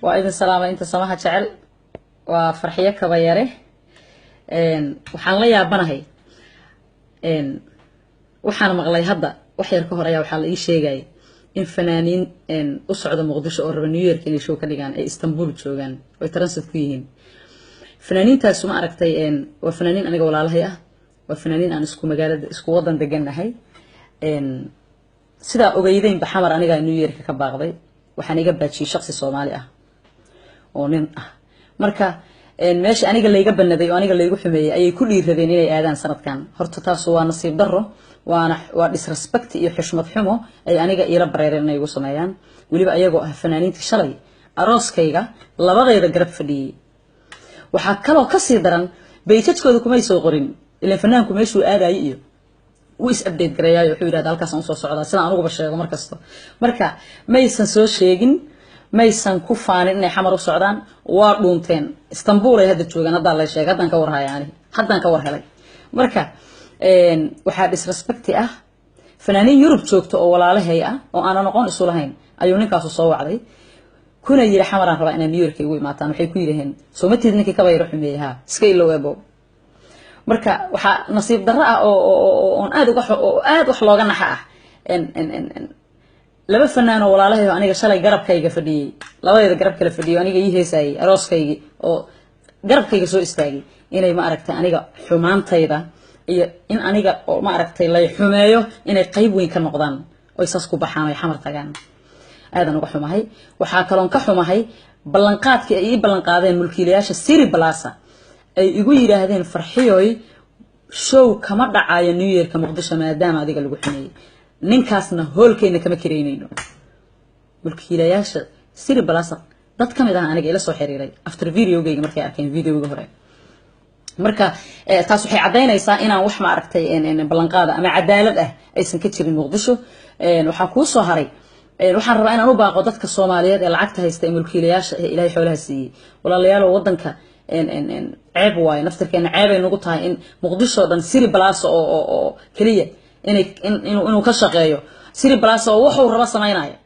وإذن سلامة أنت سماها جعل وفرحية كبيرة waxaan la yaabanahay waxaan maqlay hadda wax yar ka hor ayaa waxa la ii sheegay in fanaaniin u socdo Muqdisho oo raba New York inay show ka dhigaan ay Istanbul joogan oo transit ku yihiin fanaaniintaas ma aragtay waa fanaaniin aniga walaalahay ah waa fanaaniin aan isku magaalada isku wadan deganahay sida ogeydeen baxamar aniga New York ka baaqday waxaan iga baajiyay shakhsi Soomaali ah oo nin ah marka meesha aniga layga banaday oo aniga laygu xumeeyay ayay ku dhiiradeen inay aadaan sanadkan horta taas waa nasiib darro waa disrespect iyo xushmad xumo ay aniga ila bareereen inay igu sameeyaan waliba ayagoo ah fanaaniintii shalay arooskayga labadayda garab fadhiyay waxa kale oo ka sii daran bayjadkooda kuma soo qorin ilaa fanaanku meeshuu aadayay iyo uu is update gareeyay wuxuu yiraahdaa halkaas aan soo socdaa sida aan ugu sheego marka maysan soo sheegin maysan ku faanin inay xamar u socdaan waa dhuunteen Istanbul ay hadda joogan hadda la sheegay hadan ka war hayaan hadan ka war helay marka waxa disrespect ah fanaaniin Yurub joogto oo walaalahay ah oo aan aqoon isu lahayn ayuu ninkaas soo wacday kuna yiri xamar aan rabaa inaan New York ugu imaataan waxay ku yiraahdeen soo ma tiidninkii ka bayro xumeeyaha iska ilaa weebo marka waxa nasiib darro ah oo aad wax looga naxa ah laba fanaan oo walaalahay aniga shalay garabkayga fadhiyay labadayda garab kala fadhiyo aniga ii heesay arooskayga oo garabkayga soo istaagay inay ma aragtay aniga xumaantayda iyo in aniga oo ma aragtay lay xumeeyo inay qayb weyn ka noqdaan oo isaas ku baxaan ay xamar tagaan aadan uga xumahay waxa kale oo ka xumahay ballanqaadkii ay ballanqaadeen mulkiilayaasha Siri Plaza ay igu yiraahdeen farxiyoy show kama dhacayo New York Muqdisho maadaama adiga lagu xumeeyay ninkaasna hoolkeena kama kireynayno mulkiilayaasha Siri Plaza dad kamid ah aniga ila soo xiriiray after videogayga markay arkeen videoga hore marka taas waxay cadeynaysaa inaan wax ma aragtay ballanqaada ama cadaalad ah aysan ka jirin Muqdisho waxa ku soo haray waxaan rabaa inaan u baaqo dadka Soomaaliyeed ee lacagta haysta ee mulkiilayaasha Ilaahay xoolaha siiyay walaalayaal wadanka ceeb waay naftirkeena ceeb ay nagu tahay in Muqdisho dhan Siri Plaza oo kaliya inuu ka shaqeeyo Siri Plaza oo wuxuu raba sameeynaya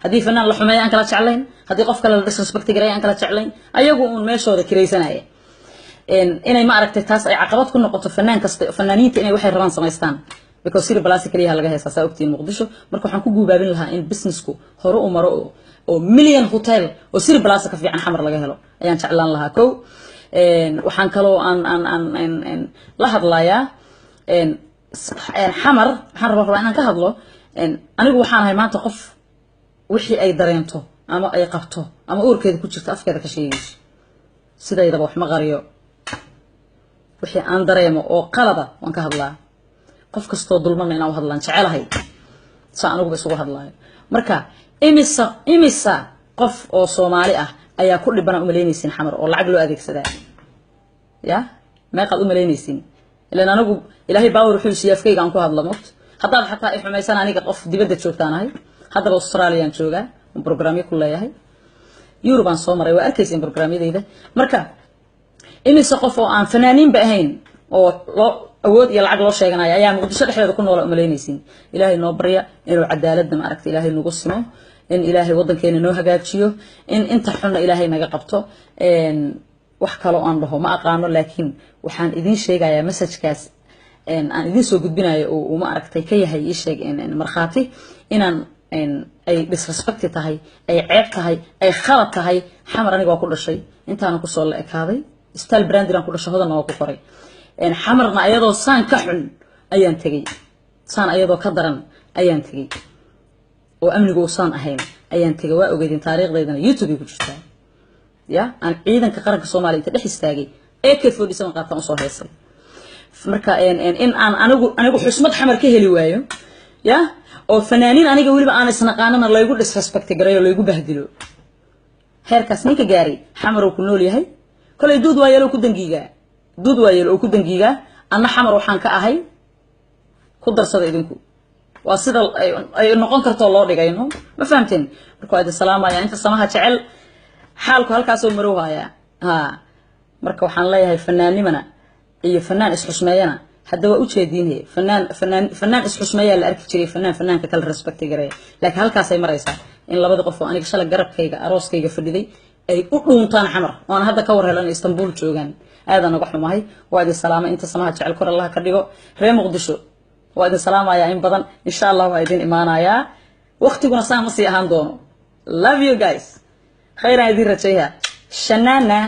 hadii fanaan la xumeeyay aan kala jeclayn hadii qof kale la disrespect gareeyay aan kala jeclayn ayagu uun meeshooda kireysanaya inay ma aragtay taas ay caqabad ku noqoto fanaan kasta fanaaniinta inay waxay rabaan sameystaan because Siri Plaza kaliya laga heesaa ogtiin Muqdisho marka waxaan ku guubaabin lahaa in businessku hore u maro oo million hotel oo Siri Plaza ka fiican xamar laga helo ayaan jeclaan lahaa waxaan kale oo aan la hadlayaa xamar waxaan rabaa inaan ka hadlo anigu waxaan ahay maanta qof wixii ay dareento ama ay qabto ama uurkeeda ku jirto afkeeda ka sheegayso sidaydaba wax ma qariyo wixii aan dareemo oo qalada waan ka hadlaa qof kasto dulman inaan hadlaan jecelahay saan anigu isugu hadlaayo marka imisa qof oo Soomaali ah ayaa ku dhibana u maleynaysin xamar oo lacag loo adeegsadaa ya ma qad u maleynaysin ilaan anigu Ilaahay baa wuxuu siyaafkayga aan ku hadlo mot hadda xataa ay xumaysan aniga qof dibadda joogtaanahay hadda Australia aan joogaa programyo ku leeyahay Europe aan soo maray waa arkaysan programyadayda marka imisa qof oo aan fanaaniin ba ahayn oo awood iyo lacag loo sheeganayo ayaa Muqdisho dhexdeeda ku nool umaleynaysin Ilaahay noo barya inuu cadaalad ma aragtay Ilaahay nagu simo in Ilaahay wadankeena noo hagaajiyo in inta xunna Ilaahay naga qabto wax kale oo aan dhaho ma aqaano laakiin waxaan idin sheegayaa message-kaas aan idin soo gudbinayo oo ma aragtay ka yahay ii sheeg marxaati inaan ay disrespect tahay ay ceeb tahay ay khalad tahay xamar aniga waa ku dhashay intaan ku soo la ekaaday style brand aan ku dhashay hodan oo ku qoray xamarna ayadoo saan ka xun ayaan tagay saan ayadoo ka daran ayaan tagay oo amnigu saan ahayn ayaan tagay waa ogeydin taariikhdeedana YouTube ku jirtaa ya aan ciidanka qaranka Soomaaliya inta dhex istaagay AK47 qaatan soo heesay marka in aan anigu xusmad xamar ka heli waayo ya oo fanaaniin aniga waliba aan isnaqaanana laygu disrespect gareeyo laygu bahdilo heerkaas ninka gaari xamar uu ku nool yahay kale duud waayelo ku dangiiga anna xamar waxaan ka ahay ku darsada idinku waa sida ay noqon karto loo dhigayno ma fahamteen marka aad salaamaya inta samaha jecel xaalku halkaas oo marowaya marka waxaan leeyahay fanaanimana iyo fanaan isxusmeeyana hadda waa u jeedinay fanaan isxusmeeya la arki jiray fanaanka kala respect gareey laakiin halkaas ay maraysaa in labada qof oo aniga shalay garabkayga arooskayga fadhiday ay u dhuuntaan xamar oo hadda ka warheelan Istanbul joogan aadan uga xumahay waa idin salaamay inta samaha jecel kor Allah ka dhigo reer Muqdisho waa idin salaamaya in badan insha Allah waa idin imaanaya waqtiguna saama si ahaan doono love you guys khayran idin rajaya shanana